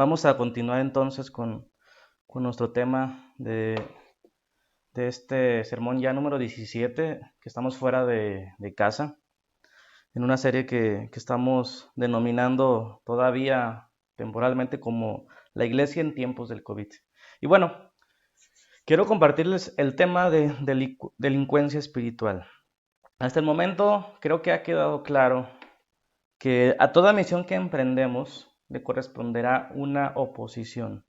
Vamos a continuar entonces con nuestro tema de este sermón ya número 17, que estamos fuera de casa, en una serie que estamos denominando todavía temporalmente como la iglesia en tiempos del COVID. Y bueno, quiero compartirles el tema de delincuencia espiritual. Hasta el momento creo que ha quedado claro que a toda misión que emprendemos le corresponderá una oposición,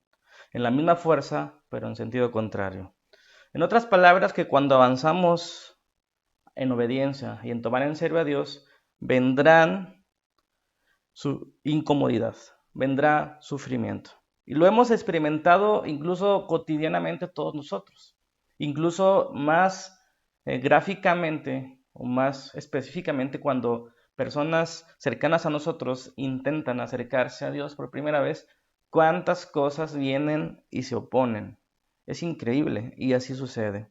en la misma fuerza, pero en sentido contrario. En otras palabras, que cuando avanzamos en obediencia y en tomar en serio a Dios, vendrán su incomodidad, vendrá sufrimiento. Y lo hemos experimentado incluso cotidianamente todos nosotros, incluso más gráficamente o más específicamente cuando personas cercanas a nosotros intentan acercarse a Dios por primera vez, cuántas cosas vienen y se oponen. Es increíble y así sucede.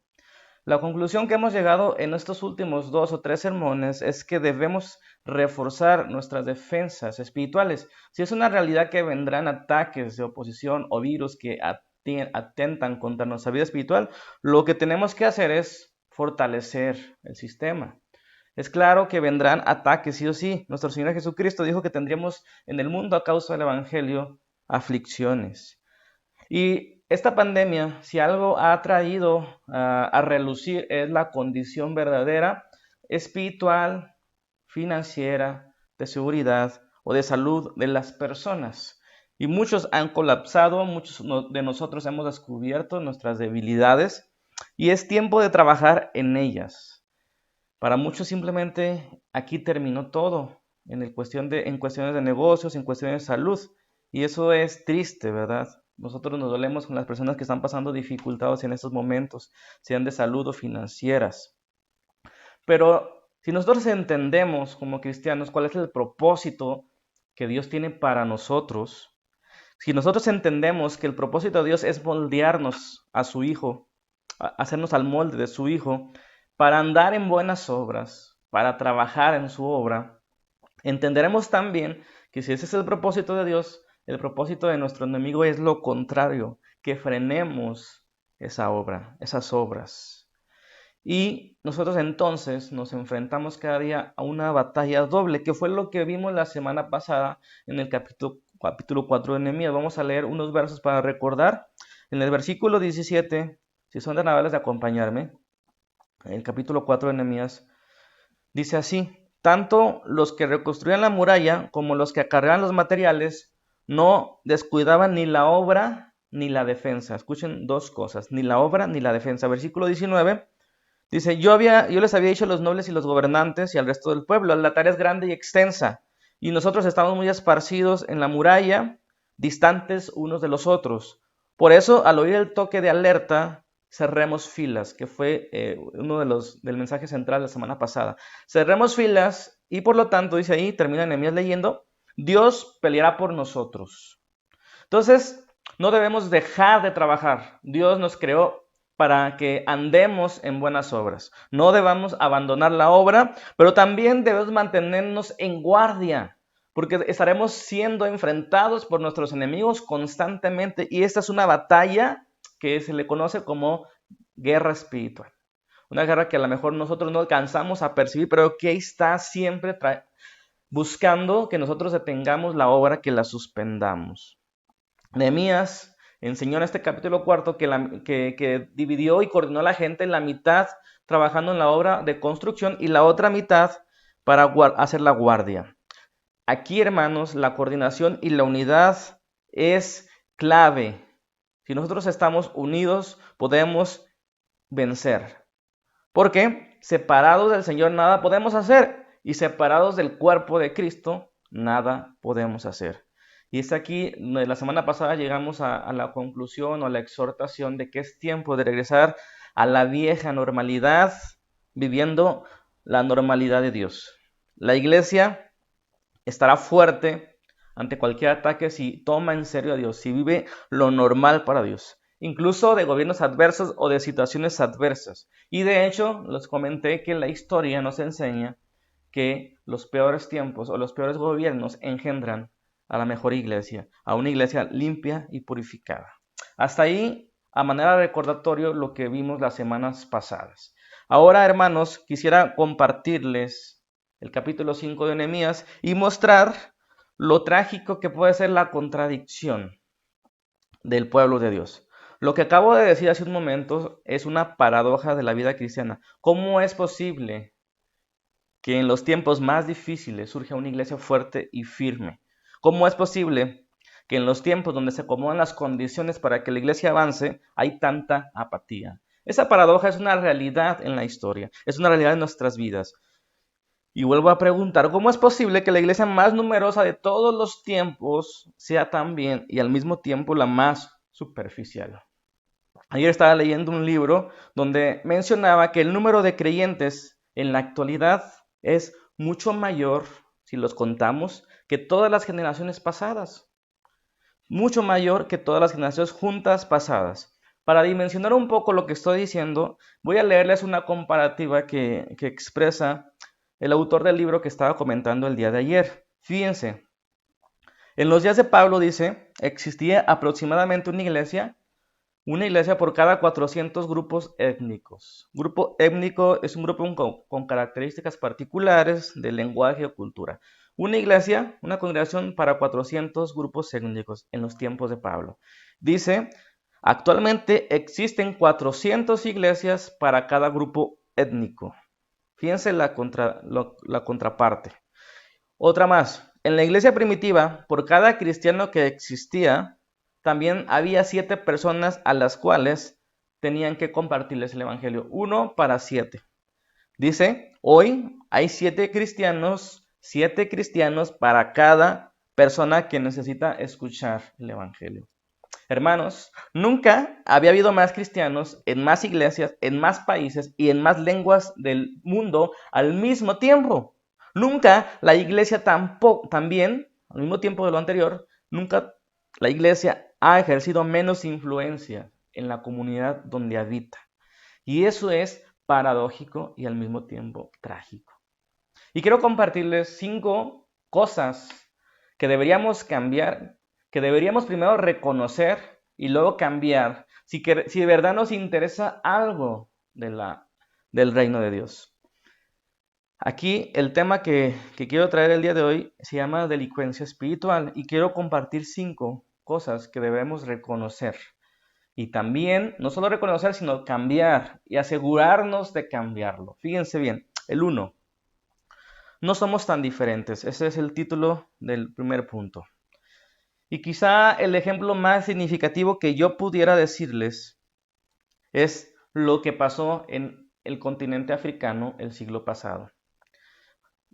La conclusión que hemos llegado en estos últimos 2 o 3 sermones es que debemos reforzar nuestras defensas espirituales. Si es una realidad que vendrán ataques de oposición o virus que atentan contra nuestra vida espiritual, lo que tenemos que hacer es fortalecer el sistema. Es claro que vendrán ataques, sí o sí. Nuestro Señor Jesucristo dijo que tendríamos en el mundo a causa del Evangelio aflicciones. Y esta pandemia, si algo ha traído a relucir, es la condición verdadera, espiritual, financiera, de seguridad o de salud de las personas. Y muchos han colapsado, muchos de nosotros hemos descubierto nuestras debilidades y es tiempo de trabajar en ellas. Para muchos simplemente aquí terminó todo, en cuestiones de negocios, en cuestiones de salud. Y eso es triste, ¿verdad? Nosotros nos dolemos con las personas que están pasando dificultades en estos momentos, sean de salud o financieras. Pero si nosotros entendemos como cristianos cuál es el propósito que Dios tiene para nosotros, si nosotros entendemos que el propósito de Dios es moldearnos a su Hijo, hacernos al molde de su Hijo, para andar en buenas obras, para trabajar en su obra, entenderemos también que si ese es el propósito de Dios, el propósito de nuestro enemigo es lo contrario, que frenemos esa obra, esas obras. Y nosotros entonces nos enfrentamos cada día a una batalla doble, que fue lo que vimos la semana pasada en el capítulo 4 de Nehemías. Vamos a leer unos versos para recordar. En el versículo 17, si son tan amables de acompañarme, el capítulo 4 de Nehemías, dice así: tanto los que reconstruían la muralla como los que acarreaban los materiales no descuidaban ni la obra ni la defensa. Escuchen dos cosas, ni la obra ni la defensa. Versículo 19 dice: yo les había dicho a los nobles y los gobernantes y al resto del pueblo, la tarea es grande y extensa, y nosotros estamos muy esparcidos en la muralla, distantes unos de los otros. Por eso, al oír el toque de alerta, cerremos filas, que fue uno del mensaje central de la semana pasada. Cerremos filas y por lo tanto, dice ahí, termina Nehemías leyendo, Dios peleará por nosotros. Entonces, no debemos dejar de trabajar. Dios nos creó para que andemos en buenas obras. No debamos abandonar la obra, pero también debemos mantenernos en guardia, porque estaremos siendo enfrentados por nuestros enemigos constantemente, y esta es una batalla que se le conoce como guerra espiritual. Una guerra que a lo mejor nosotros no alcanzamos a percibir, pero que está siempre buscando que nosotros detengamos la obra, que la suspendamos. Nehemías enseñó en este capítulo 4 que dividió y coordinó a la gente en la mitad trabajando en la obra de construcción y la otra mitad para hacer la guardia. Aquí, hermanos, la coordinación y la unidad es clave. Si nosotros estamos unidos, podemos vencer. Porque separados del Señor nada podemos hacer, y separados del cuerpo de Cristo nada podemos hacer. Y es aquí, la semana pasada llegamos a la conclusión o a la exhortación de que es tiempo de regresar a la vieja normalidad, viviendo la normalidad de Dios. La iglesia estará fuerte ante cualquier ataque si toma en serio a Dios, si vive lo normal para Dios, incluso de gobiernos adversos o de situaciones adversas. Y de hecho, les comenté que la historia nos enseña que los peores tiempos o los peores gobiernos engendran a la mejor iglesia, a una iglesia limpia y purificada. Hasta ahí, a manera de recordatorio, lo que vimos las semanas pasadas. Ahora, hermanos, quisiera compartirles el capítulo 5 de Nehemías y mostrar lo trágico que puede ser la contradicción del pueblo de Dios. Lo que acabo de decir hace un momento es una paradoja de la vida cristiana. ¿Cómo es posible que en los tiempos más difíciles surja una iglesia fuerte y firme? ¿Cómo es posible que en los tiempos donde se acomodan las condiciones para que la iglesia avance, hay tanta apatía? Esa paradoja es una realidad en la historia, es una realidad en nuestras vidas. Y vuelvo a preguntar, ¿cómo es posible que la iglesia más numerosa de todos los tiempos sea también y al mismo tiempo la más superficial? Ayer estaba leyendo un libro donde mencionaba que el número de creyentes en la actualidad es mucho mayor, si los contamos, que todas las generaciones pasadas. Mucho mayor que todas las generaciones juntas pasadas. Para dimensionar un poco lo que estoy diciendo, voy a leerles una comparativa que expresa el autor del libro que estaba comentando el día de ayer. Fíjense, en los días de Pablo dice, existía aproximadamente una iglesia por cada 400 grupos étnicos. Grupo étnico es un grupo con características particulares de lenguaje o cultura. Una iglesia, una congregación para 400 grupos étnicos en los tiempos de Pablo. Dice, actualmente existen 400 iglesias para cada grupo étnico. Fíjense la contraparte. Otra más. En la iglesia primitiva, por cada cristiano que existía, también había 7 personas a las cuales tenían que compartirles el evangelio. 1 para 7. Dice, hoy hay 7 cristianos para cada persona que necesita escuchar el evangelio. Hermanos, nunca había habido más cristianos en más iglesias, en más países y en más lenguas del mundo al mismo tiempo. Nunca la iglesia también, al mismo tiempo de lo anterior, nunca la iglesia ha ejercido menos influencia en la comunidad donde habita. Y eso es paradójico y al mismo tiempo trágico. Y quiero compartirles 5 cosas que deberíamos cambiar, que deberíamos primero reconocer y luego cambiar si de verdad nos interesa algo del reino de Dios. Aquí el tema que quiero traer el día de hoy se llama delincuencia espiritual y quiero compartir 5 cosas que debemos reconocer. Y también, no solo reconocer, sino cambiar y asegurarnos de cambiarlo. Fíjense bien, el 1. No somos tan diferentes. Ese es el título del primer punto. Y quizá el ejemplo más significativo que yo pudiera decirles es lo que pasó en el continente africano el siglo pasado.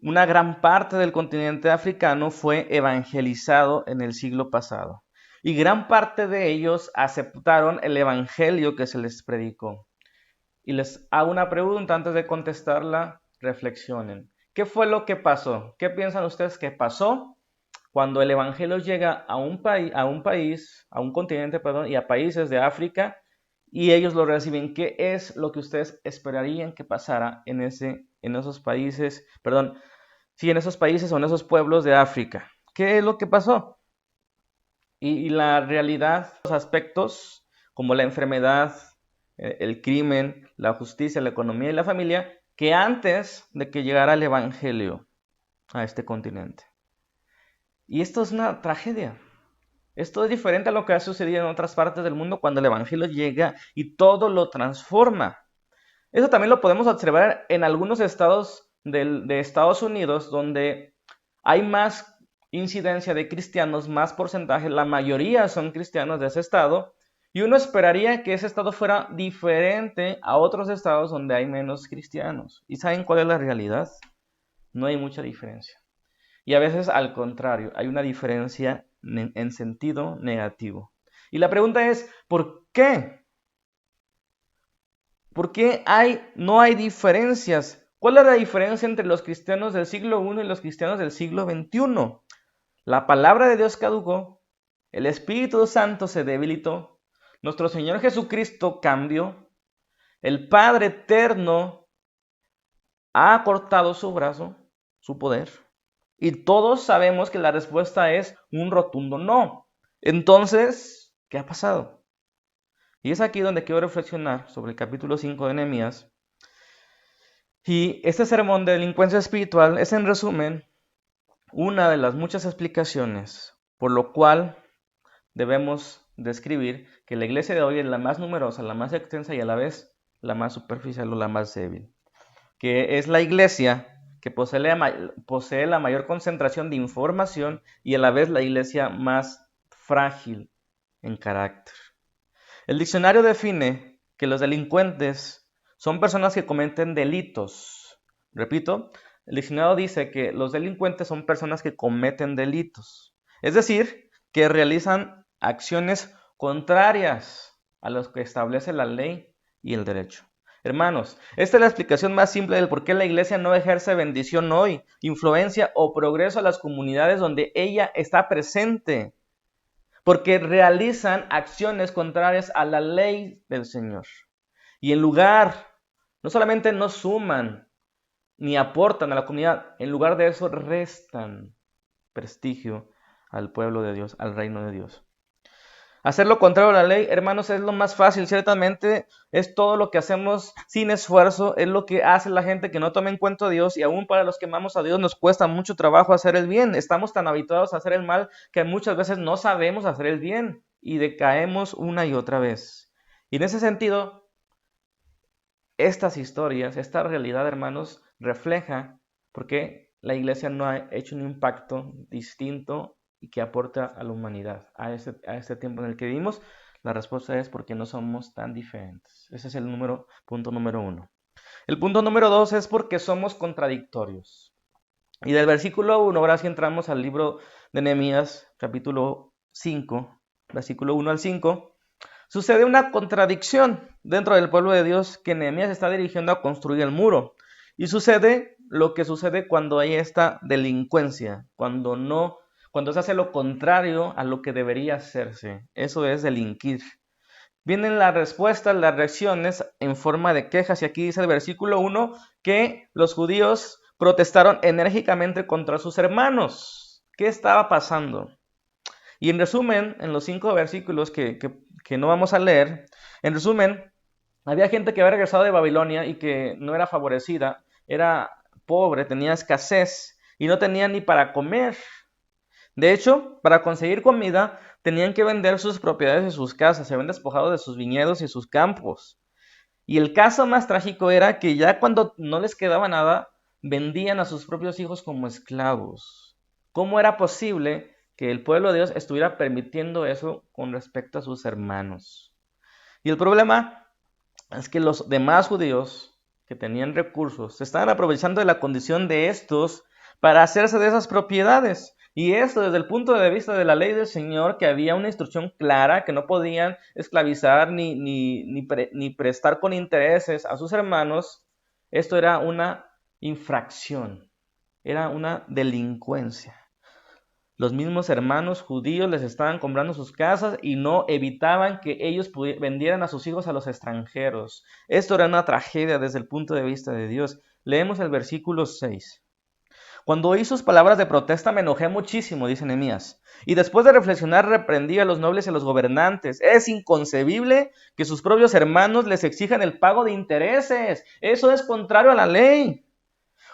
Una gran parte del continente africano fue evangelizado en el siglo pasado. Y gran parte de ellos aceptaron el evangelio que se les predicó. Y les hago una pregunta antes de contestarla, reflexionen. ¿Qué fue lo que pasó? ¿Qué piensan ustedes que pasó cuando el evangelio llega a un continente, y a países de África y ellos lo reciben? ¿Qué es lo que ustedes esperarían que pasara en esos países o en esos pueblos de África? ¿Qué es lo que pasó? Y la realidad, los aspectos como la enfermedad, el crimen, la justicia, la economía y la familia, que antes de que llegara el evangelio a este continente. Y esto es una tragedia. Esto es diferente a lo que ha sucedido en otras partes del mundo cuando el evangelio llega y todo lo transforma. Eso también lo podemos observar en algunos estados de Estados Unidos donde hay más incidencia de cristianos, más porcentaje, la mayoría son cristianos de ese estado, y uno esperaría que ese estado fuera diferente a otros estados donde hay menos cristianos. ¿Y saben cuál es la realidad? No hay mucha diferencia. Y a veces al contrario, hay una diferencia en sentido negativo. Y la pregunta es, ¿por qué? ¿Por qué no hay diferencias? ¿Cuál es la diferencia entre los cristianos del siglo I y los cristianos del siglo XXI? La palabra de Dios caducó, el Espíritu Santo se debilitó, nuestro Señor Jesucristo cambió, el Padre eterno ha cortado su brazo, su poder, Y todos sabemos que la respuesta es un rotundo no. Entonces, ¿qué ha pasado? Y es aquí donde quiero reflexionar sobre el capítulo 5 de Nehemías. Y este sermón de delincuencia espiritual es, en resumen, una de las muchas explicaciones por lo cual debemos describir que la iglesia de hoy es la más numerosa, la más extensa y a la vez la más superficial o la más débil. Que es la iglesia que posee la mayor concentración de información y a la vez la iglesia más frágil en carácter. El diccionario define que los delincuentes son personas que cometen delitos. Repito, el diccionario dice que los delincuentes son personas que cometen delitos. Es decir, que realizan acciones contrarias a los que establece la ley y el derecho. Hermanos, esta es la explicación más simple del por qué la iglesia no ejerce bendición hoy, influencia o progreso a las comunidades donde ella está presente, porque realizan acciones contrarias a la ley del Señor. Y en lugar, no solamente no suman ni aportan a la comunidad, en lugar de eso restan prestigio al pueblo de Dios, al reino de Dios. Hacer lo contrario a la ley, hermanos, es lo más fácil. Ciertamente es todo lo que hacemos sin esfuerzo, es lo que hace la gente que no toma en cuenta a Dios, y aún para los que amamos a Dios nos cuesta mucho trabajo hacer el bien. Estamos tan habituados a hacer el mal que muchas veces no sabemos hacer el bien y decaemos una y otra vez. Y en ese sentido, estas historias, esta realidad, hermanos, refleja por qué la iglesia no ha hecho un impacto distinto y que aporta a la humanidad a este tiempo en el que vivimos. La respuesta es porque no somos tan diferentes. Ese es el punto número 1. El punto número 2 es porque somos contradictorios. Y del versículo 1, ahora sí entramos al libro de Nehemías, capítulo 5, versículo 1 al 5. Sucede una contradicción dentro del pueblo de Dios, que Nehemías está dirigiendo a construir el muro. Y sucede lo que sucede cuando hay esta delincuencia, cuando se hace lo contrario a lo que debería hacerse. Eso es delinquir. Vienen las respuestas, las reacciones en forma de quejas. Y aquí dice el versículo 1 que los judíos protestaron enérgicamente contra sus hermanos. ¿Qué estaba pasando? Y en resumen, en los 5 versículos que no vamos a leer, en resumen, había gente que había regresado de Babilonia y que no era favorecida, era pobre, tenía escasez y no tenía ni para comer. De hecho, para conseguir comida tenían que vender sus propiedades y sus casas, se habían despojado de sus viñedos y sus campos. Y el caso más trágico era que ya cuando no les quedaba nada, vendían a sus propios hijos como esclavos. ¿Cómo era posible que el pueblo de Dios estuviera permitiendo eso con respecto a sus hermanos? Y el problema es que los demás judíos que tenían recursos se estaban aprovechando de la condición de estos para hacerse de esas propiedades. Y esto desde el punto de vista de la ley del Señor, que había una instrucción clara, que no podían esclavizar ni prestar con intereses a sus hermanos, esto era una infracción, era una delincuencia. Los mismos hermanos judíos les estaban comprando sus casas y no evitaban que ellos vendieran a sus hijos a los extranjeros. Esto era una tragedia desde el punto de vista de Dios. Leemos el versículo 6. Cuando oí sus palabras de protesta me enojé muchísimo, dice Nehemías, y después de reflexionar reprendí a los nobles y a los gobernantes. Es inconcebible que sus propios hermanos les exijan el pago de intereses. Eso es contrario a la ley.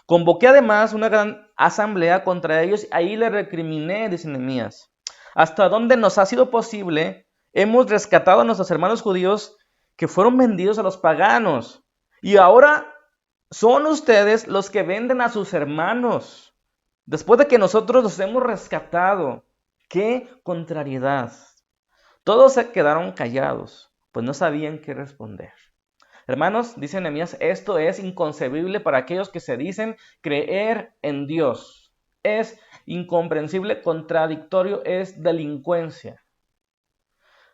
Convoqué además una gran asamblea contra ellos, ahí le recriminé, dice Nehemías. ¿Hasta dónde nos ha sido posible? Hemos rescatado a nuestros hermanos judíos que fueron vendidos a los paganos. Y ahora son ustedes los que venden a sus hermanos. Después de que nosotros los hemos rescatado. ¡Qué contrariedad! Todos se quedaron callados, pues no sabían qué responder. Hermanos, dice Nehemías, esto es inconcebible para aquellos que se dicen creer en Dios. Es incomprensible, contradictorio, es delincuencia.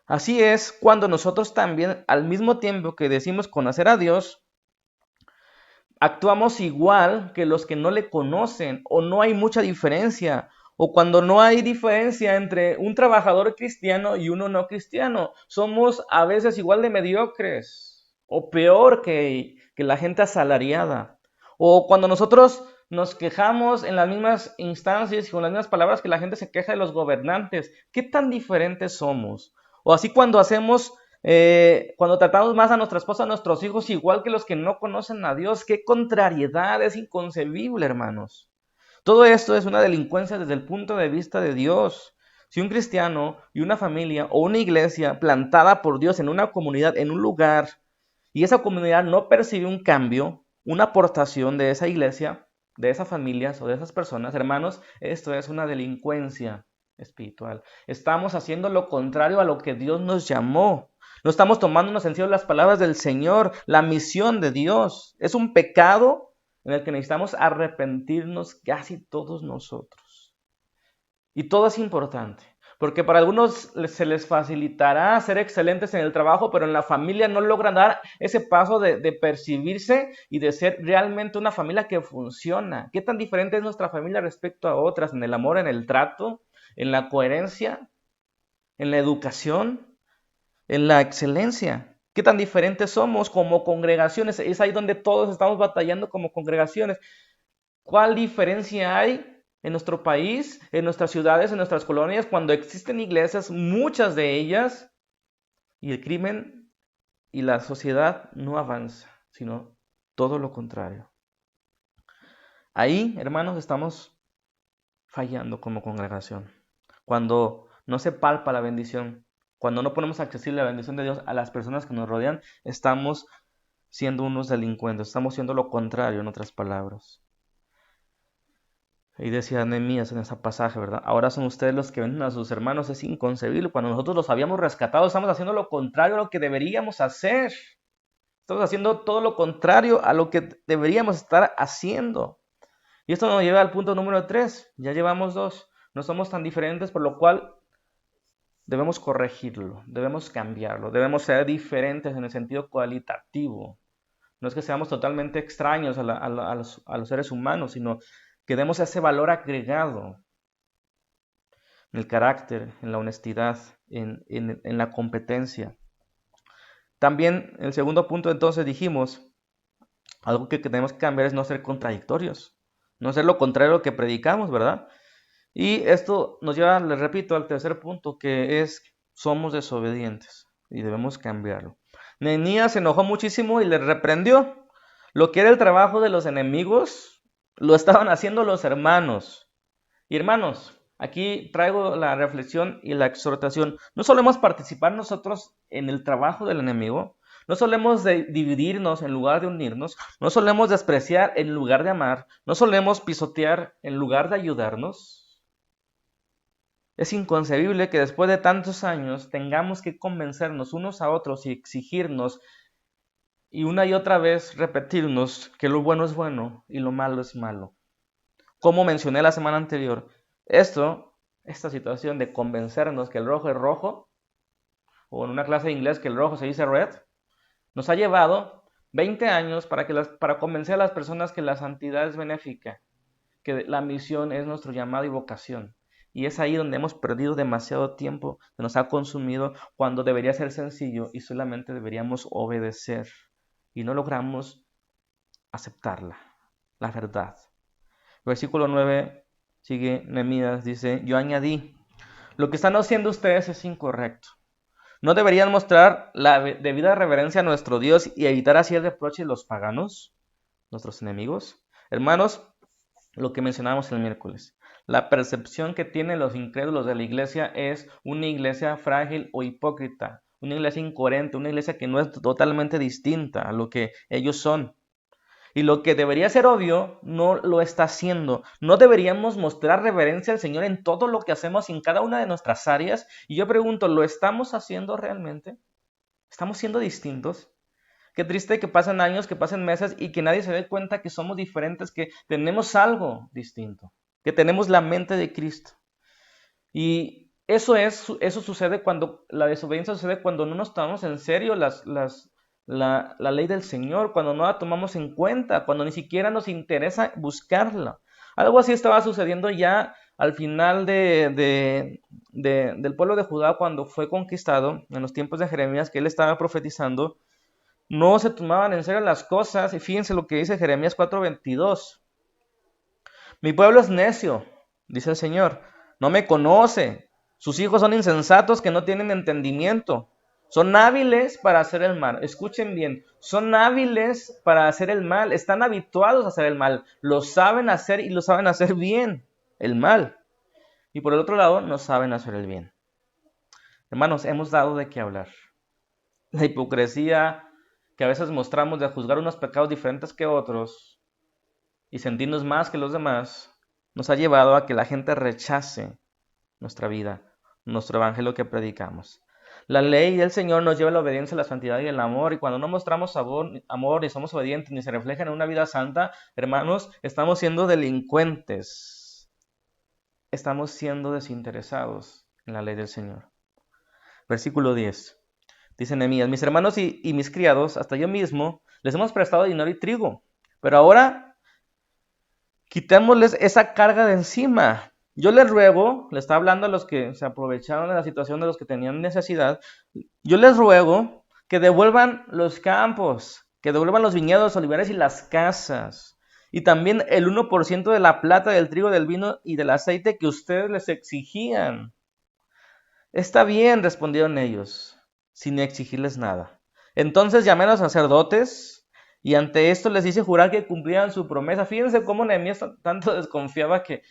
Así es cuando nosotros también, al mismo tiempo que decimos conocer a Dios, actuamos igual que los que no le conocen, o no hay mucha diferencia, o cuando no hay diferencia entre un trabajador cristiano y uno no cristiano. Somos a veces igual de mediocres, o peor que la gente asalariada. O cuando nosotros nos quejamos en las mismas instancias y con las mismas palabras que la gente se queja de los gobernantes, ¿qué tan diferentes somos? O así cuando tratamos más a nuestra esposa, a nuestros hijos, igual que los que no conocen a Dios, qué contrariedad, es inconcebible, hermanos. Todo esto es una delincuencia desde el punto de vista de Dios. Si un cristiano y una familia o una iglesia plantada por Dios en una comunidad, en un lugar, y esa comunidad no percibe un cambio, una aportación de esa iglesia, de esas familias o de esas personas, hermanos, esto es una delincuencia espiritual. Estamos haciendo lo contrario a lo que Dios nos llamó. No estamos tomándonos en serio las palabras del Señor, la misión de Dios. Es un pecado en el que necesitamos arrepentirnos casi todos nosotros. Y todo es importante, porque para algunos se les facilitará ser excelentes en el trabajo, pero en la familia no logran dar ese paso de percibirse y de ser realmente una familia que funciona. ¿Qué tan diferente es nuestra familia respecto a otras? En el amor, en el trato, en la coherencia, en la educación, en la excelencia. ¿Qué tan diferentes somos como congregaciones? Es ahí donde todos estamos batallando como congregaciones. ¿Cuál diferencia hay en nuestro país, en nuestras ciudades, en nuestras colonias, cuando existen iglesias, muchas de ellas, y el crimen y la sociedad no avanza, sino todo lo contrario? Ahí, hermanos, estamos fallando como congregación. Cuando no se palpa la bendición, cuando no ponemos accesible la bendición de Dios a las personas que nos rodean, estamos siendo unos delincuentes, estamos siendo lo contrario, en otras palabras. Y decía Nehemías en ese pasaje, ¿verdad? Ahora son ustedes los que venden a sus hermanos, es inconcebible. Cuando nosotros los habíamos rescatado, estamos haciendo lo contrario a lo que deberíamos hacer. Estamos haciendo todo lo contrario a lo que deberíamos estar haciendo. Y esto nos lleva al punto número 3. Ya llevamos 2. No somos tan diferentes, por lo cual debemos corregirlo, debemos cambiarlo, debemos ser diferentes en el sentido cualitativo. No es que seamos totalmente extraños a los seres humanos, sino que demos ese valor agregado en el carácter, en la honestidad, en la competencia. También el segundo punto, entonces dijimos, algo que tenemos que cambiar es no ser contradictorios, no ser lo contrario a lo que predicamos, ¿verdad? Y esto nos lleva, les repito, al tercer punto, que es somos desobedientes y debemos cambiarlo. Nehemías se enojó muchísimo y le reprendió. Lo que era el trabajo de los enemigos, lo estaban haciendo los hermanos. Y hermanos, aquí traigo la reflexión y la exhortación. No solemos participar nosotros en el trabajo del enemigo, no solemos dividirnos en lugar de unirnos, no solemos despreciar en lugar de amar, no solemos pisotear en lugar de ayudarnos. Es inconcebible que después de tantos años tengamos que convencernos unos a otros y exigirnos y una y otra vez repetirnos que lo bueno es bueno y lo malo es malo. Como mencioné la semana anterior, esta situación de convencernos que el rojo es rojo, o en una clase de inglés que el rojo se dice red, nos ha llevado 20 años para convencer a las personas que la santidad es benéfica, que la misión es nuestro llamado y vocación. Y es ahí donde hemos perdido demasiado tiempo, que nos ha consumido cuando debería ser sencillo y solamente deberíamos obedecer. Y no logramos aceptarla, la verdad. Versículo 9 sigue Nehemías, dice, yo añadí, lo que están haciendo ustedes es incorrecto. ¿No deberían mostrar la debida reverencia a nuestro Dios y evitar así el reproche de los paganos, nuestros enemigos? Hermanos, lo que mencionábamos el miércoles, la percepción que tienen los incrédulos de la iglesia es una iglesia frágil o hipócrita, una iglesia incoherente, una iglesia que no es totalmente distinta a lo que ellos son. Y lo que debería ser obvio, no lo está haciendo. No deberíamos mostrar reverencia al Señor en todo lo que hacemos, en cada una de nuestras áreas. Y yo pregunto, ¿lo estamos haciendo realmente? ¿Estamos siendo distintos? Qué triste que pasen años, que pasen meses y que nadie se dé cuenta que somos diferentes, que tenemos algo distinto, que tenemos la mente de Cristo. Y eso sucede cuando, la desobediencia sucede cuando no nos tomamos en serio la ley del Señor, cuando no la tomamos en cuenta, cuando ni siquiera nos interesa buscarla. Algo así estaba sucediendo ya al final del pueblo de Judá cuando fue conquistado, en los tiempos de Jeremías, que él estaba profetizando. no se tomaban en serio las cosas. Y fíjense lo que dice Jeremías 4:22. Mi pueblo es necio, dice el Señor, no me conoce. Sus hijos son insensatos que no tienen entendimiento. Son hábiles para hacer el mal. Escuchen bien, son hábiles para hacer el mal. Están habituados a hacer el mal. Lo saben hacer y lo saben hacer bien, el mal. Y por el otro lado, no saben hacer el bien. Hermanos, hemos dado de qué hablar. La hipocresía que a veces mostramos de juzgar unos pecados diferentes que otros y sentirnos más que los demás, nos ha llevado a que la gente rechace nuestra vida, nuestro evangelio que predicamos. La ley del Señor nos lleva a la obediencia, la santidad y el amor, y cuando no mostramos amor, ni somos obedientes, ni se refleja en una vida santa, hermanos, estamos siendo delincuentes. Estamos siendo desinteresados en la ley del Señor. Versículo 10. Dice Nehemías, mis hermanos y mis criados, hasta yo mismo, les hemos prestado dinero y trigo, pero ahora quitémosles esa carga de encima. Yo les ruego, le está hablando a los que se aprovecharon de la situación de los que tenían necesidad, yo les ruego que devuelvan los campos, que devuelvan los viñedos, olivares y las casas, y también el 1% de la plata, del trigo, del vino y del aceite que ustedes les exigían. Está bien, respondieron ellos, sin exigirles nada. Entonces llamé a los sacerdotes y ante esto les hice jurar que cumplían su promesa. Fíjense cómo Nehemías tanto desconfiaba que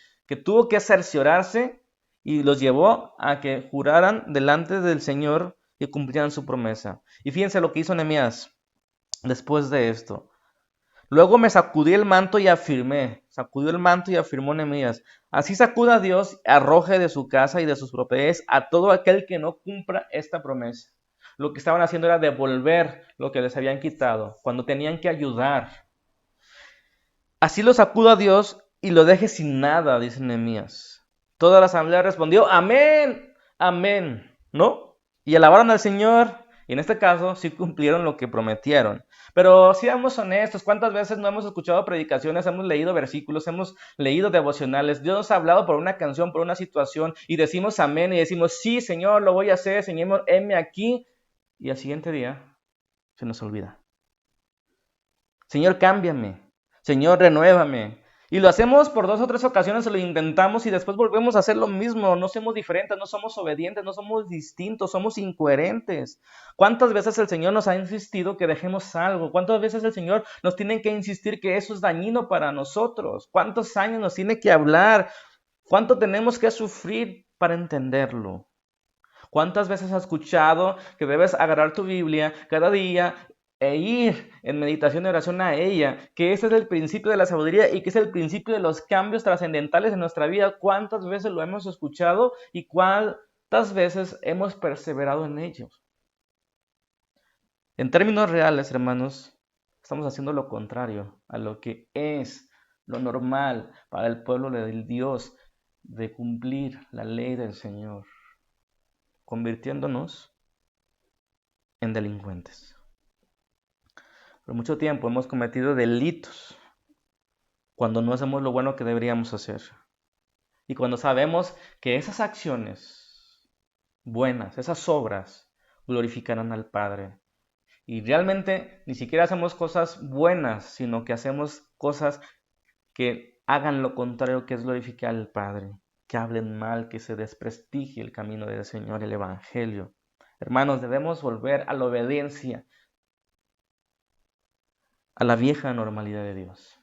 tuvo que cerciorarse y los llevó a que juraran delante del Señor que cumplían su promesa. Y fíjense lo que hizo Nehemías después de esto. Luego me sacudí el manto y afirmé, sacudió el manto y afirmó Nehemías, así sacuda a Dios, arroje de su casa y de sus propiedades a todo aquel que no cumpla esta promesa. Lo que estaban haciendo era devolver lo que les habían quitado, cuando tenían que ayudar. Así lo sacuda a Dios y lo deje sin nada, dice Nehemías. Toda la asamblea respondió, amén, amén, ¿no? Y alabaron al Señor, y en este caso sí cumplieron lo que prometieron. Pero seamos honestos, ¿cuántas veces no hemos escuchado predicaciones, hemos leído versículos, hemos leído devocionales? Dios nos ha hablado por una canción, por una situación, y decimos amén, y decimos, sí, Señor, lo voy a hacer, Señor, heme aquí. Y al siguiente día se nos olvida. Señor, cámbiame. Señor, renuévame. Y lo hacemos por 2 o 3 ocasiones, lo intentamos y después volvemos a hacer lo mismo. No somos diferentes, no somos obedientes, no somos distintos, somos incoherentes. ¿Cuántas veces el Señor nos ha insistido que dejemos algo? ¿Cuántas veces el Señor nos tiene que insistir que eso es dañino para nosotros? ¿Cuántos años nos tiene que hablar? ¿Cuánto tenemos que sufrir para entenderlo? ¿Cuántas veces has escuchado que debes agarrar tu Biblia cada día e ir en meditación y oración a ella, que ese es el principio de la sabiduría y que es el principio de los cambios trascendentales en nuestra vida? ¿Cuántas veces lo hemos escuchado y cuántas veces hemos perseverado en ellos? En términos reales, hermanos, estamos haciendo lo contrario a lo que es lo normal para el pueblo del Dios de cumplir la ley del Señor, convirtiéndonos en delincuentes. Por mucho tiempo hemos cometido delitos cuando no hacemos lo bueno que deberíamos hacer. Y cuando sabemos que esas acciones buenas, esas obras, glorificarán al Padre. Y realmente ni siquiera hacemos cosas buenas, sino que hacemos cosas que hagan lo contrario, que es glorificar al Padre. Que hablen mal, que se desprestigie el camino del Señor, el Evangelio. Hermanos, debemos volver a la obediencia, a la vieja normalidad de Dios.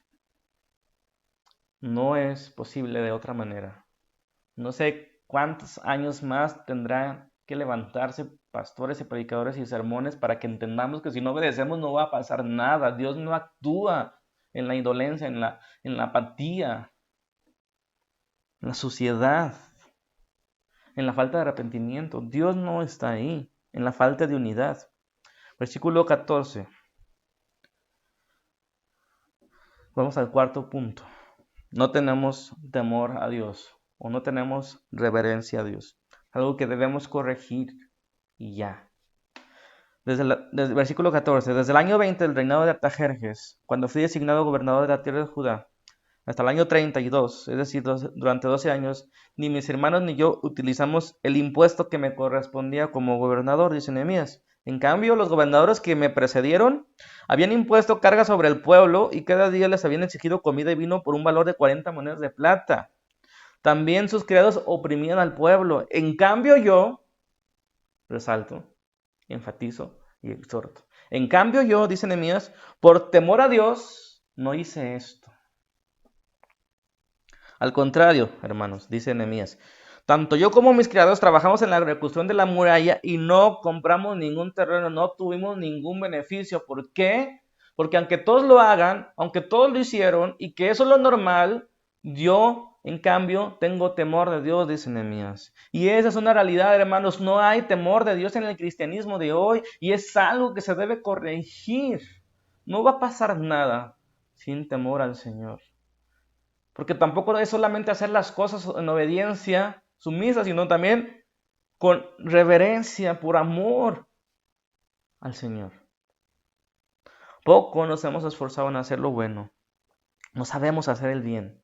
No es posible de otra manera. No sé cuántos años más tendrán que levantarse pastores y predicadores y sermones para que entendamos que si no obedecemos no va a pasar nada. Dios no actúa en la indolencia, en la apatía, en la suciedad, en la falta de arrepentimiento. Dios no está ahí, en la falta de unidad. Versículo 14. Vamos al cuarto punto. No tenemos temor a Dios o no tenemos reverencia a Dios. Algo que debemos corregir y ya. Desde el versículo 14. Desde el año 20 del reinado de Artajerjes, cuando fui designado gobernador de la tierra de Judá, hasta el año 32, es decir, durante 12 años, ni mis hermanos ni yo utilizamos el impuesto que me correspondía como gobernador, dice Nehemías. En cambio, los gobernadores que me precedieron habían impuesto carga sobre el pueblo y cada día les habían exigido comida y vino por un valor de 40 monedas de plata. También sus criados oprimían al pueblo. En cambio yo, resalto, enfatizo y exhorto. En cambio yo, dice Nehemías, por temor a Dios, no hice esto. Al contrario, hermanos, dice Nehemías, tanto yo como mis criados trabajamos en la reconstrucción de la muralla y no compramos ningún terreno, no tuvimos ningún beneficio. ¿Por qué? Porque aunque todos lo hagan, aunque todos lo hicieron y que eso es lo normal, yo, en cambio, tengo temor de Dios, dice Nehemías. Y esa es una realidad, hermanos. No hay temor de Dios en el cristianismo de hoy y es algo que se debe corregir. No va a pasar nada sin temor al Señor. Porque tampoco es solamente hacer las cosas en obediencia sumisa, sino también con reverencia, por amor al Señor. Poco nos hemos esforzado en hacer lo bueno. No sabemos hacer el bien.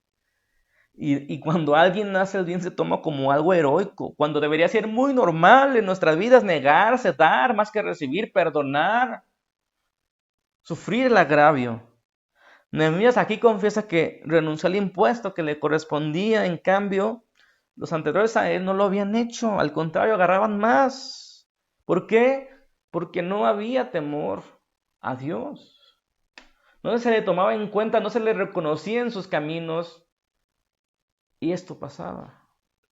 Y cuando alguien hace el bien se toma como algo heroico, cuando debería ser muy normal en nuestras vidas negarse, dar más que recibir, perdonar, sufrir el agravio. Nehemías aquí confiesa que renunció al impuesto que le correspondía, en cambio, los anteriores a él no lo habían hecho, al contrario, agarraban más. ¿Por qué? Porque no había temor a Dios. No se le tomaba en cuenta, no se le reconocía en sus caminos. Y esto pasaba.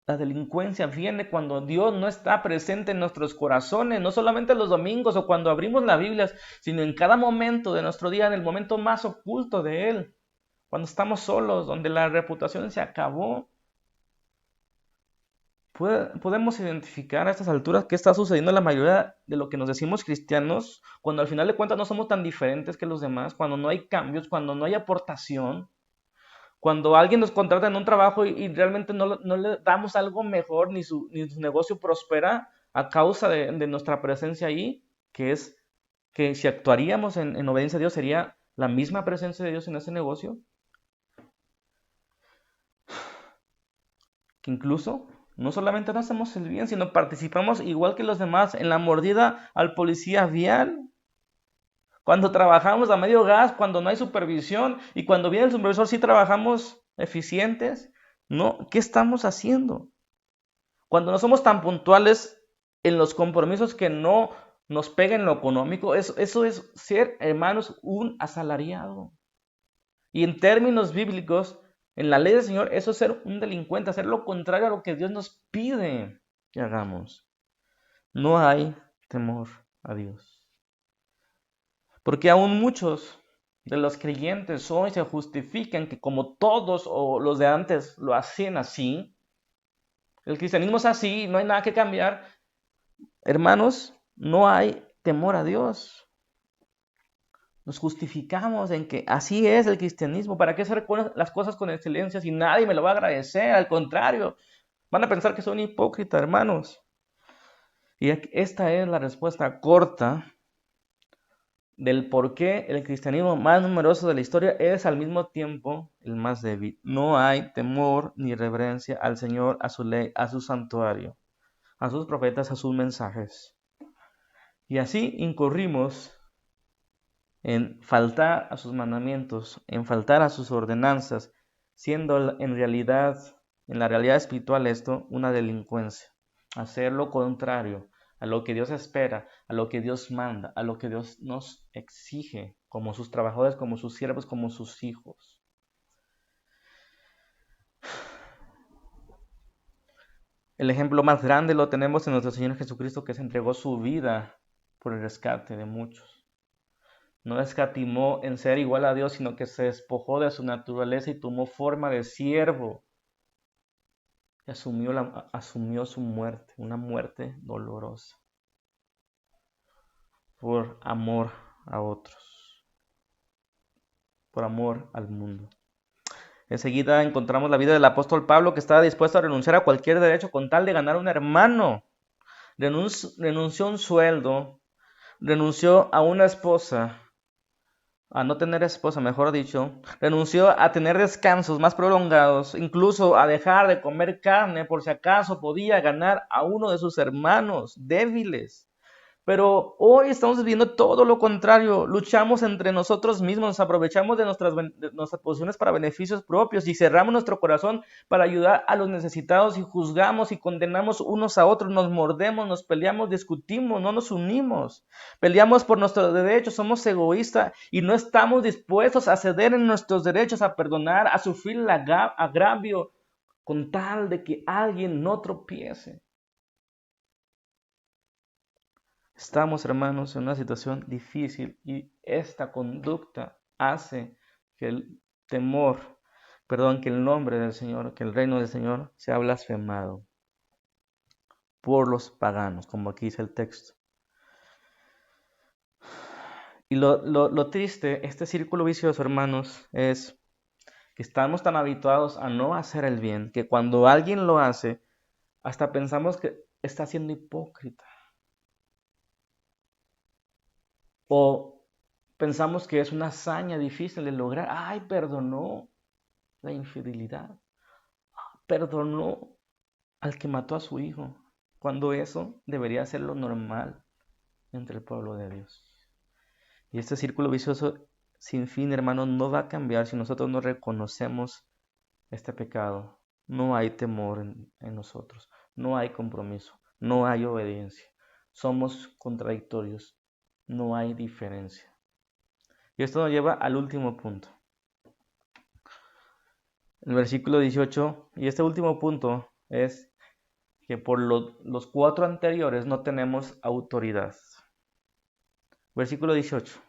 La delincuencia viene cuando Dios no está presente en nuestros corazones, no solamente los domingos o cuando abrimos la Biblia, sino en cada momento de nuestro día, en el momento más oculto de Él. Cuando estamos solos, donde la reputación se acabó. Podemos identificar a estas alturas qué está sucediendo en la mayoría de lo que nos decimos cristianos, cuando al final de cuentas no somos tan diferentes que los demás, cuando no hay cambios, cuando no hay aportación, cuando alguien nos contrata en un trabajo y realmente no le damos algo mejor, ni su negocio prospera a causa de nuestra presencia ahí, que es que si actuaríamos en obediencia a Dios sería la misma presencia de Dios en ese negocio. Que incluso no solamente no hacemos el bien, sino participamos igual que los demás en la mordida al policía vial. Cuando trabajamos a medio gas, cuando no hay supervisión y cuando viene el supervisor sí trabajamos eficientes. No, ¿qué estamos haciendo? Cuando no somos tan puntuales en los compromisos que no nos peguen lo económico, eso es ser, hermanos, un asalariado. Y en términos bíblicos, en la ley del Señor, eso es ser un delincuente, hacer lo contrario a lo que Dios nos pide que hagamos. No hay temor a Dios. Porque aún muchos de los creyentes hoy se justifican que como todos o los de antes lo hacían así, el cristianismo es así, no hay nada que cambiar. Hermanos, no hay temor a Dios. Nos justificamos en que así es el cristianismo. ¿Para qué hacer las cosas con excelencia si nadie me lo va a agradecer? Al contrario, van a pensar que soy un hipócrita, hermanos. Y esta es la respuesta corta del por qué el cristianismo más numeroso de la historia es al mismo tiempo el más débil. No hay temor ni reverencia al Señor, a su ley, a su santuario, a sus profetas, a sus mensajes. Y así incurrimos en faltar a sus mandamientos, en faltar a sus ordenanzas, siendo en realidad, en la realidad espiritual esto, una delincuencia. Hacer lo contrario a lo que Dios espera, a lo que Dios manda, a lo que Dios nos exige, como sus trabajadores, como sus siervos, como sus hijos. El ejemplo más grande lo tenemos en nuestro Señor Jesucristo, que se entregó su vida por el rescate de muchos. No escatimó en ser igual a Dios, sino que se despojó de su naturaleza y tomó forma de siervo. Y asumió su muerte, una muerte dolorosa, por amor a otros, por amor al mundo. Enseguida encontramos la vida del apóstol Pablo, que estaba dispuesto a renunciar a cualquier derecho con tal de ganar un hermano. Renunció a un sueldo, renunció a una esposa, a no tener esposa, mejor dicho, renunció a tener descansos más prolongados, incluso a dejar de comer carne por si acaso podía ganar a uno de sus hermanos débiles. Pero hoy estamos viviendo todo lo contrario. Luchamos entre nosotros mismos, nos aprovechamos de nuestras posiciones para beneficios propios y cerramos nuestro corazón para ayudar a los necesitados y juzgamos y condenamos unos a otros, nos mordemos, nos peleamos, discutimos, no nos unimos. Peleamos por nuestros derechos, somos egoístas y no estamos dispuestos a ceder en nuestros derechos, a perdonar, a sufrir el agravio con tal de que alguien no tropiece. Estamos, hermanos, en una situación difícil y esta conducta hace que el temor, que el nombre del Señor, que el reino del Señor sea blasfemado por los paganos, como aquí dice el texto. Y lo triste, este círculo vicioso, hermanos, es que estamos tan habituados a no hacer el bien, que cuando alguien lo hace, hasta pensamos que está siendo hipócrita. O pensamos que es una hazaña difícil de lograr. Ay, perdonó la infidelidad. Perdonó al que mató a su hijo. Cuando eso debería ser lo normal entre el pueblo de Dios. Y este círculo vicioso sin fin, hermanos, no va a cambiar si nosotros no reconocemos este pecado. No hay temor en nosotros. No hay compromiso. No hay obediencia. Somos contradictorios. No hay diferencia. Y esto nos lleva al último punto. El versículo 18, y este último punto es que por los 4 anteriores no tenemos autoridad. Versículo 18.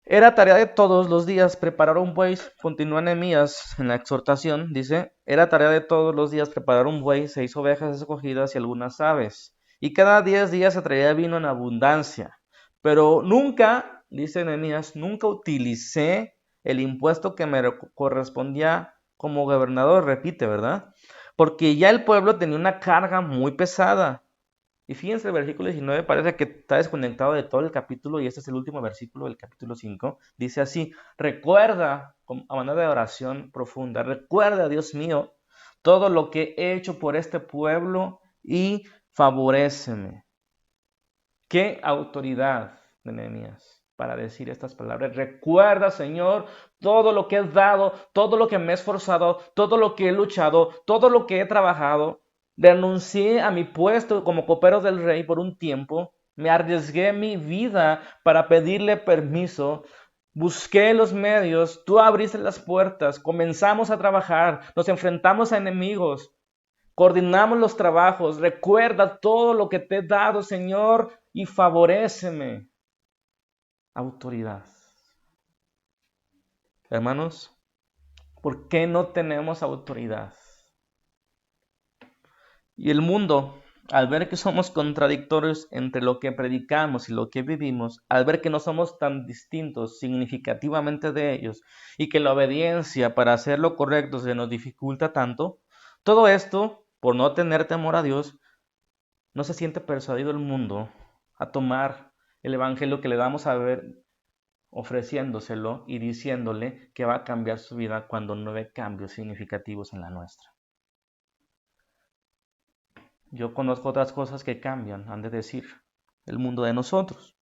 Era tarea de todos los días preparar un buey, continúa Nehemías en la exhortación, dice, era tarea de todos los días preparar un buey, 6 ovejas escogidas y algunas aves, y cada 10 días se traía vino en abundancia, pero nunca, dice Nehemías, nunca utilicé el impuesto que me correspondía como gobernador, repite, ¿verdad? Porque ya el pueblo tenía una carga muy pesada. Y fíjense, el versículo 19 parece que está desconectado de todo el capítulo y este es el último versículo del capítulo 5. Dice así, recuerda, a manera de oración profunda, recuerda, Dios mío, todo lo que he hecho por este pueblo y favoréceme. Qué autoridad de Nehemías para decir estas palabras. Recuerda, Señor, todo lo que he dado, todo lo que me he esforzado, todo lo que he luchado, todo lo que he trabajado. Renuncié a mi puesto como copero del rey por un tiempo. Me arriesgué mi vida para pedirle permiso. Busqué los medios, tú abriste las puertas, comenzamos a trabajar, nos enfrentamos a enemigos, coordinamos los trabajos. Recuerda todo lo que te he dado, Señor, y favoréceme. Autoridad. Hermanos, ¿por qué no tenemos autoridad? Y el mundo, al ver que somos contradictorios entre lo que predicamos y lo que vivimos, al ver que no somos tan distintos significativamente de ellos y que la obediencia para hacer lo correcto se nos dificulta tanto, todo esto, por no tener temor a Dios, no se siente persuadido el mundo a tomar el evangelio que le damos a ver ofreciéndoselo y diciéndole que va a cambiar su vida cuando no ve cambios significativos en la nuestra. Yo conozco otras cosas que cambian, han de decir, el mundo de nosotros.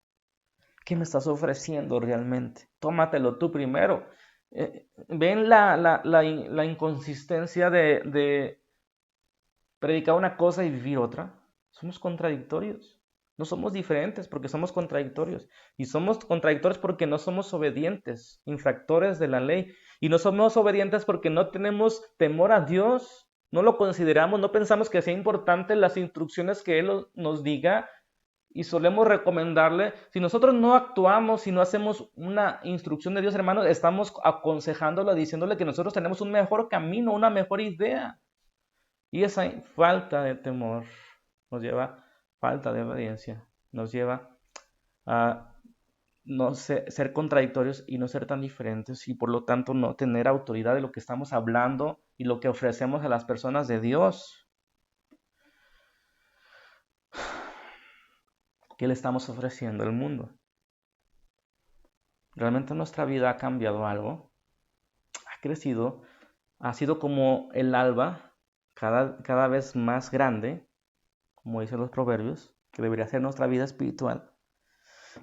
¿Qué me estás ofreciendo realmente? Tómatelo tú primero. ¿Ven la inconsistencia de predicar una cosa y vivir otra? Somos contradictorios. No somos diferentes porque somos contradictorios. Y somos contradictorios porque no somos obedientes, infractores de la ley. Y no somos obedientes porque no tenemos temor a Dios. No lo consideramos, no pensamos que sea importante las instrucciones que Él nos diga. Y solemos recomendarle, si nosotros no actuamos, si no hacemos una instrucción de Dios, hermanos, estamos aconsejándolo, diciéndole que nosotros tenemos un mejor camino, una mejor idea. Y esa falta de temor nos lleva, falta de obediencia, nos lleva a no ser contradictorios y no ser tan diferentes y por lo tanto no tener autoridad de lo que estamos hablando y lo que ofrecemos a las personas de Dios. ¿Qué le estamos ofreciendo al mundo? ¿Realmente nuestra vida ha cambiado algo? ¿Ha crecido? ¿Ha sido como el alba, cada vez más grande, como dicen los proverbios? que debería ser nuestra vida espiritual.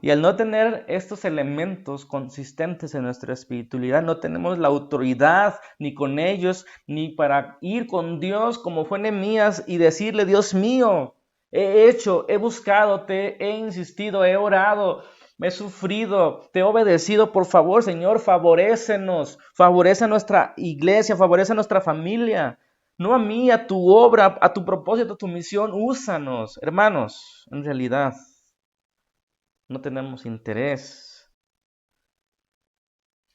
Y al no tener estos elementos consistentes en nuestra espiritualidad, no tenemos la autoridad ni con ellos, ni para ir con Dios como fue Nehemías y decirle: Dios mío, he hecho, he buscado, te he insistido, he orado, me he sufrido, te he obedecido. Por favor, Señor, favorécenos, favorece a nuestra iglesia, favorece a nuestra familia. No a mí, a tu obra, a tu propósito, a tu misión, úsanos. Hermanos, en realidad no tenemos interés.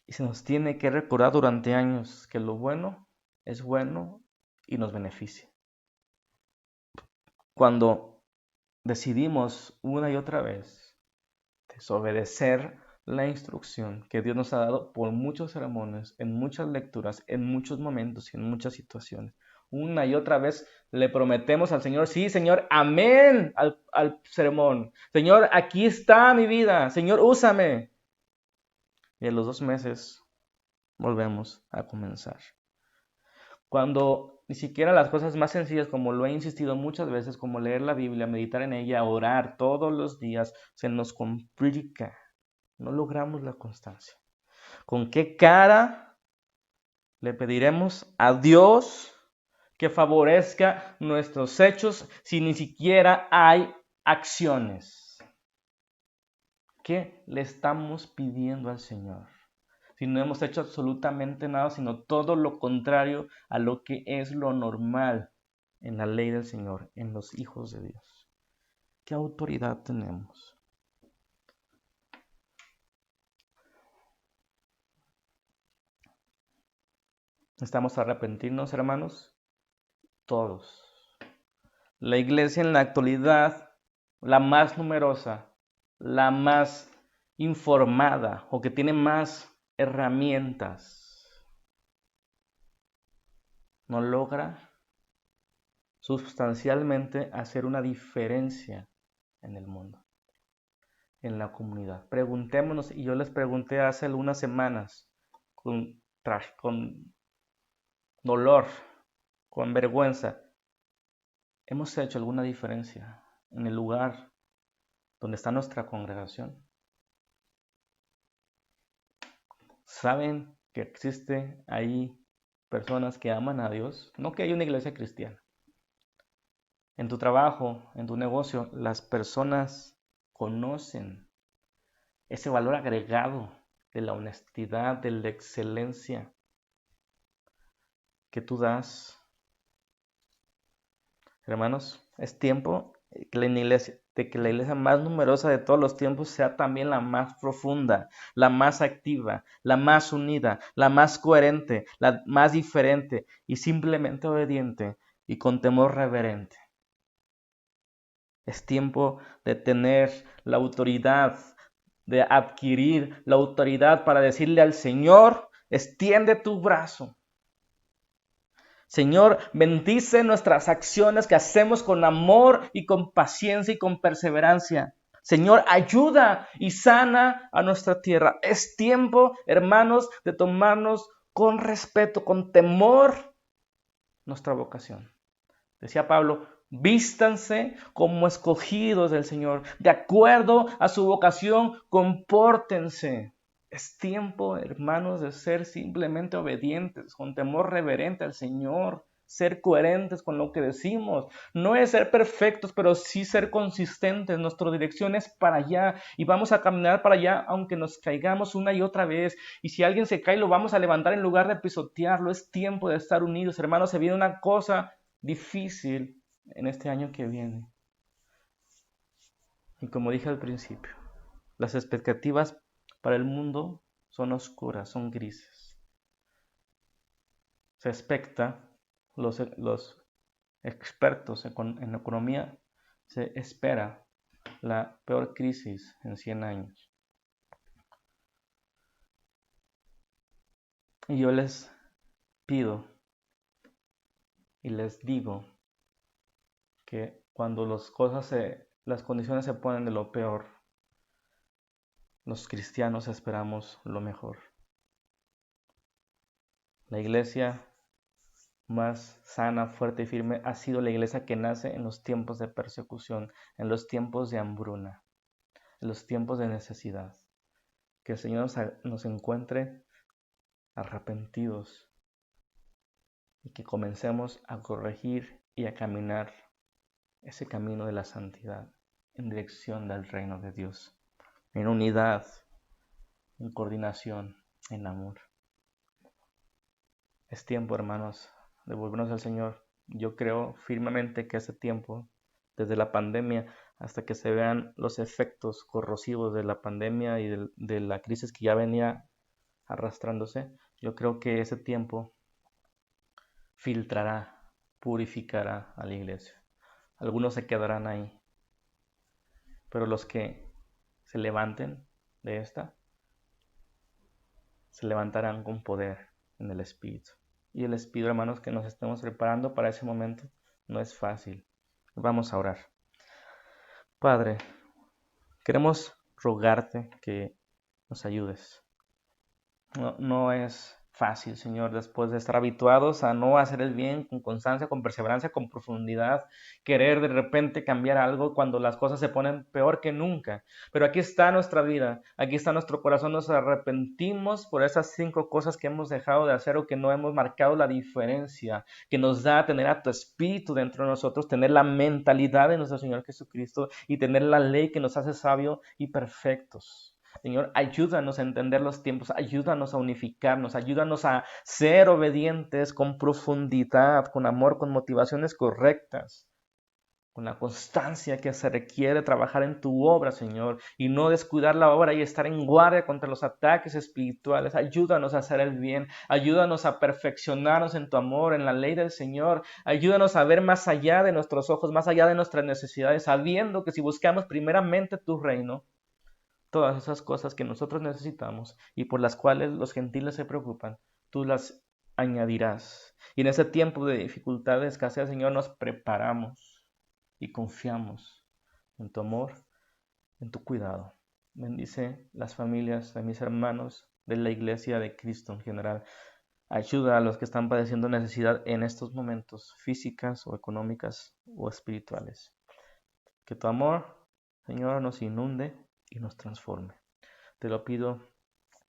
Y se nos tiene que recordar durante años que lo bueno es bueno y nos beneficia. Cuando decidimos una y otra vez desobedecer la instrucción que Dios nos ha dado por muchos sermones, en muchas lecturas, en muchos momentos y en muchas situaciones, una y otra vez le prometemos al Señor: sí, Señor, amén al sermón. Señor, aquí está mi vida. Señor, úsame. Y a los 2 meses volvemos a comenzar. Cuando ni siquiera las cosas más sencillas, como lo he insistido muchas veces, como leer la Biblia, meditar en ella, orar todos los días, se nos complica. No logramos la constancia. ¿Con qué cara le pediremos a Dios que favorezca nuestros hechos si ni siquiera hay acciones? ¿Qué le estamos pidiendo al Señor? Si no hemos hecho absolutamente nada, sino todo lo contrario a lo que es lo normal en la ley del Señor, en los hijos de Dios. ¿Qué autoridad tenemos? ¿Necesitamos arrepentirnos, hermanos? Todos. La iglesia en la actualidad, la más numerosa, la más informada o que tiene más herramientas, no logra sustancialmente hacer una diferencia en el mundo, en la comunidad. Preguntémonos, y yo les pregunté hace algunas semanas, con dolor, con vergüenza: ¿hemos hecho alguna diferencia en el lugar donde está nuestra congregación? ¿Saben que existe ahí personas que aman a Dios? No que hay una iglesia cristiana. En tu trabajo, en tu negocio, las personas conocen ese valor agregado de la honestidad, de la excelencia que tú das. Hermanos, es tiempo de que la iglesia más numerosa de todos los tiempos sea también la más profunda, la más activa, la más unida, la más coherente, la más diferente y simplemente obediente y con temor reverente. Es tiempo de tener la autoridad, de adquirir la autoridad para decirle al Señor: extiende tu brazo. Señor, bendice nuestras acciones que hacemos con amor y con paciencia y con perseverancia. Señor, ayuda y sana a nuestra tierra. Es tiempo, hermanos, de tomarnos con respeto, con temor, nuestra vocación. Decía Pablo: vístanse como escogidos del Señor, de acuerdo a su vocación, compórtense. Es tiempo, hermanos, de ser simplemente obedientes, con temor reverente al Señor, ser coherentes con lo que decimos. No es ser perfectos, pero sí ser consistentes. Nuestra dirección es para allá y vamos a caminar para allá aunque nos caigamos una y otra vez. Y si alguien se cae, lo vamos a levantar en lugar de pisotearlo. Es tiempo de estar unidos, hermanos. Se viene una cosa difícil en este año que viene. Y como dije al principio, las expectativas para el mundo son oscuras, son grises. Se expecta, los expertos en economía, se espera la peor crisis en 100 años. Y yo les pido y les digo que cuando las condiciones se ponen de lo peor, los cristianos esperamos lo mejor. La iglesia más sana, fuerte y firme ha sido la iglesia que nace en los tiempos de persecución, en los tiempos de hambruna, en los tiempos de necesidad. Que el Señor nos encuentre arrepentidos y que comencemos a corregir y a caminar ese camino de la santidad en dirección del reino de Dios, en unidad, en coordinación, en amor. Es tiempo, hermanos, de volvernos al Señor. Yo creo firmemente que ese tiempo, desde la pandemia hasta que se vean los efectos corrosivos de la pandemia y de la crisis que ya venía arrastrándose, yo creo que ese tiempo filtrará, purificará a la iglesia. Algunos se quedarán ahí, pero los que se levanten de esta, se levantarán con poder en el Espíritu. Y les pido, hermanos, que nos estemos preparando para ese momento. No es fácil. Vamos a orar. Padre, queremos rogarte que nos ayudes. No es fácil, Señor, después de estar habituados a no hacer el bien con constancia, con perseverancia, con profundidad, querer de repente cambiar algo cuando las cosas se ponen peor que nunca. Pero aquí está nuestra vida, aquí está nuestro corazón, nos arrepentimos por esas 5 cosas que hemos dejado de hacer o que no hemos marcado la diferencia que nos da tener a tu Espíritu dentro de nosotros, tener la mentalidad de nuestro Señor Jesucristo y tener la ley que nos hace sabios y perfectos. Señor, ayúdanos a entender los tiempos, ayúdanos a unificarnos, ayúdanos a ser obedientes con profundidad, con amor, con motivaciones correctas, con la constancia que se requiere trabajar en tu obra, Señor, y no descuidar la obra y estar en guardia contra los ataques espirituales. Ayúdanos a hacer el bien, ayúdanos a perfeccionarnos en tu amor, en la ley del Señor. Ayúdanos a ver más allá de nuestros ojos, más allá de nuestras necesidades, sabiendo que si buscamos primeramente tu reino, todas esas cosas que nosotros necesitamos y por las cuales los gentiles se preocupan, tú las añadirás. Y en ese tiempo de dificultad, de escasez, Señor, nos preparamos y confiamos en tu amor, en tu cuidado. Bendice las familias de mis hermanos, de la iglesia de Cristo en general. Ayuda a los que están padeciendo necesidad en estos momentos, físicas o económicas o espirituales. Que tu amor, Señor, nos inunde y nos transforme. Te lo pido,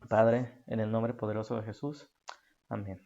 Padre, en el nombre poderoso de Jesús. Amén.